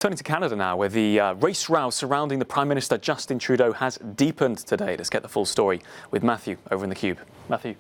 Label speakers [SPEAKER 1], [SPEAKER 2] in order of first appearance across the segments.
[SPEAKER 1] Turning to Canada now, where the race row surrounding the Prime Minister Justin Trudeau has deepened today. Let's get the full story with Matthew over in the Cube. Matthew.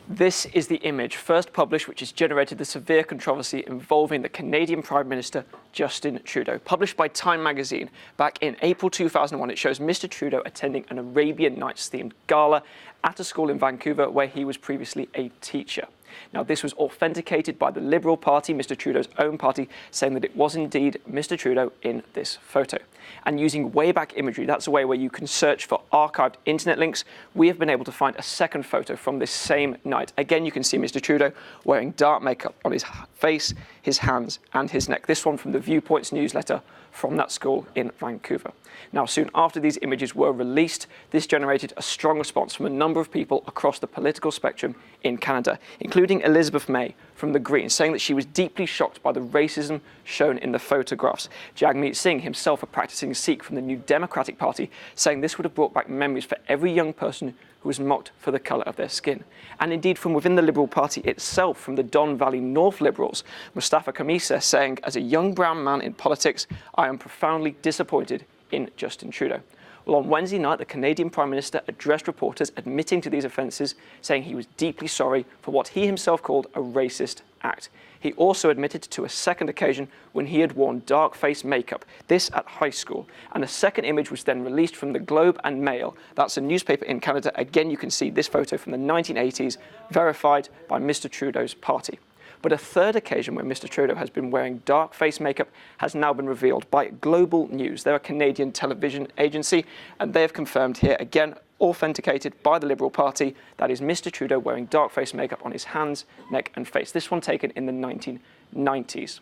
[SPEAKER 2] This is the image first published which has generated the severe controversy involving the Canadian Prime Minister Justin Trudeau. Published by Time magazine back in April 2001, it shows Mr. Trudeau attending an Arabian Nights themed gala at a school in Vancouver where he was previously a teacher. Now, this was authenticated by the Liberal Party, Mr. Trudeau's own party, saying that it was indeed Mr. Trudeau in this photo. And using Wayback Imagery, that's a way where you can search for archived internet links, we have been able to find a second photo from this same night. Again, you can see Mr. Trudeau wearing dark makeup on his face, his hands and his neck. This one from the Viewpoints newsletter from that school in Vancouver. Now, soon after these images were released, this generated a strong response from a number of people across the political spectrum in Canada, including Elizabeth May from the Greens, saying that she was deeply shocked by the racism shown in the photographs. Jagmeet Singh, himself a practicing Sikh from the New Democratic Party, saying this would have brought back memories for every young person who was mocked for the colour of their skin. And indeed, from within the Liberal Party itself, from the Don Valley North Liberals, Mustafa Kamisa saying, as a young brown man in politics, I am profoundly disappointed in Justin Trudeau. Well, on Wednesday night, the Canadian Prime Minister addressed reporters admitting to these offences, saying he was deeply sorry for what he himself called a racist act. He also admitted to a second occasion when he had worn dark face makeup, this at high school. And a second image was then released from the Globe and Mail. That's a newspaper in Canada. Again, you can see this photo from the 1980s, verified by Mr. Trudeau's party. But a third occasion where Mr. Trudeau has been wearing dark face makeup has now been revealed by Global News. They're a Canadian television agency, and they have confirmed here, again, authenticated by the Liberal Party, that is Mr. Trudeau wearing dark face makeup on his hands, neck and face. This one taken in the 1990s.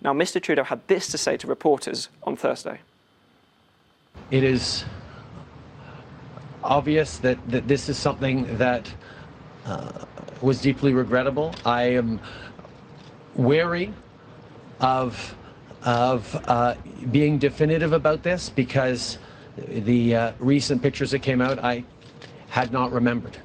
[SPEAKER 2] Now, Mr. Trudeau had this to say to reporters on Thursday.
[SPEAKER 3] It is obvious that this is something that was deeply regrettable. I am wary of being definitive about this because the recent pictures that came out, I had not remembered.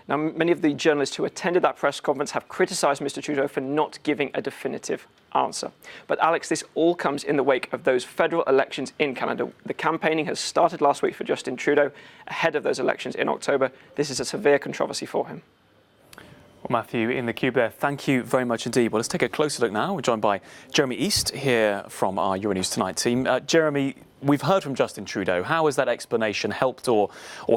[SPEAKER 2] Now, many of the journalists who attended that press conference have criticised Mr. Trudeau for not giving a definitive answer. But Alex, this all comes in the wake of those federal elections in Canada. The campaigning has started last week for Justin Trudeau ahead of those elections in October. This is a severe controversy for him.
[SPEAKER 1] Well, Matthew, in the Cube there, thank you very much indeed. Well, let's take a closer look now. We're joined by Jeremy East here from our Euronews Tonight team. Jeremy, we've heard from Justin Trudeau. How has that explanation helped or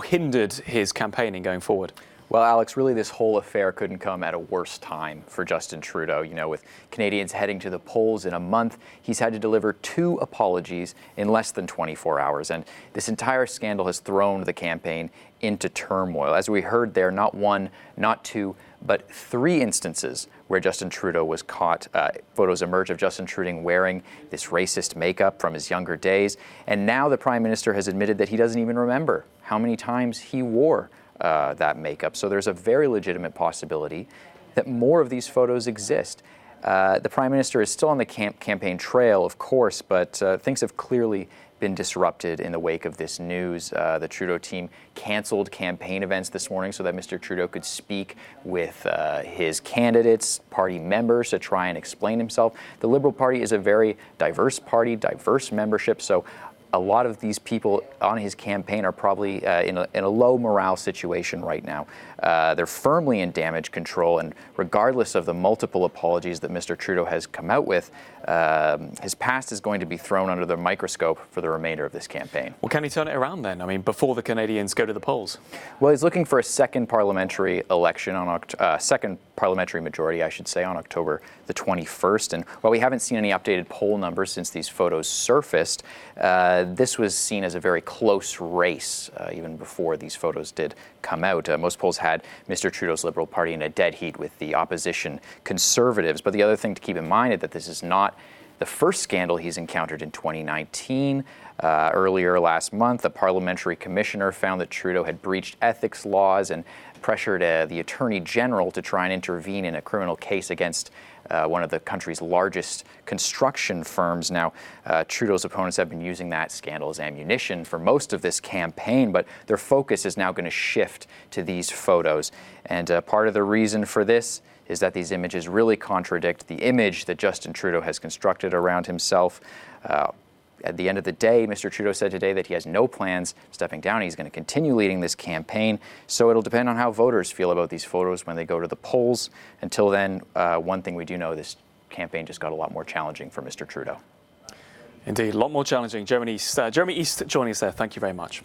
[SPEAKER 1] hindered his campaigning going forward?
[SPEAKER 4] Well, Alex, really this whole affair couldn't come at a worse time for Justin Trudeau. You know, with Canadians heading to the polls in a month, he's had to deliver 2 apologies in less than 24 hours. And this entire scandal has thrown the campaign into turmoil. As we heard there, not 1, not 2, but 3 instances where Justin Trudeau was caught. Photos emerged of Justin Trudeau wearing this racist makeup from his younger days. And now the Prime Minister has admitted that he doesn't even remember how many times he wore that makeup. So there's a very legitimate possibility that more of these photos exist. The Prime Minister is still on the campaign trail, of course, but things have clearly been disrupted in the wake of this news. The Trudeau team canceled campaign events this morning so that Mr. Trudeau could speak with his candidates, party members, to try and explain himself. The Liberal Party is a very diverse party, diverse membership, so a lot of these people on his campaign are probably in a low morale situation right now. They're firmly in damage control, and regardless of the multiple apologies that Mr. Trudeau has come out with, his past is going to be thrown under the microscope for the remainder of this campaign.
[SPEAKER 1] Well, can he turn it around then? I mean, before the Canadians go to the polls?
[SPEAKER 4] Well, he's looking for a second parliamentary election, second parliamentary majority, I should say, on October the 21st. And while we haven't seen any updated poll numbers since these photos surfaced, this was seen as a very close race even before these photos did come out. Most polls had Mr. Trudeau's Liberal Party in a dead heat with the opposition Conservatives. But the other thing to keep in mind is that this is not the first scandal he's encountered in 2019. Earlier last month, a parliamentary commissioner found that Trudeau had breached ethics laws and pressured the Attorney General to try and intervene in a criminal case against one of the country's largest construction firms. Now, Trudeau's opponents have been using that scandal as ammunition for most of this campaign, but their focus is now going to shift to these photos. And part of the reason for this is that these images really contradict the image that Justin Trudeau has constructed around himself. At the end of the day, Mr. Trudeau said today that he has no plans stepping down. He's going to continue leading this campaign. So it'll depend on how voters feel about these photos when they go to the polls. Until then, one thing we do know, this campaign just got a lot more challenging for Mr. Trudeau.
[SPEAKER 1] Indeed, a lot more challenging. Jeremy East joining us there. Thank you very much.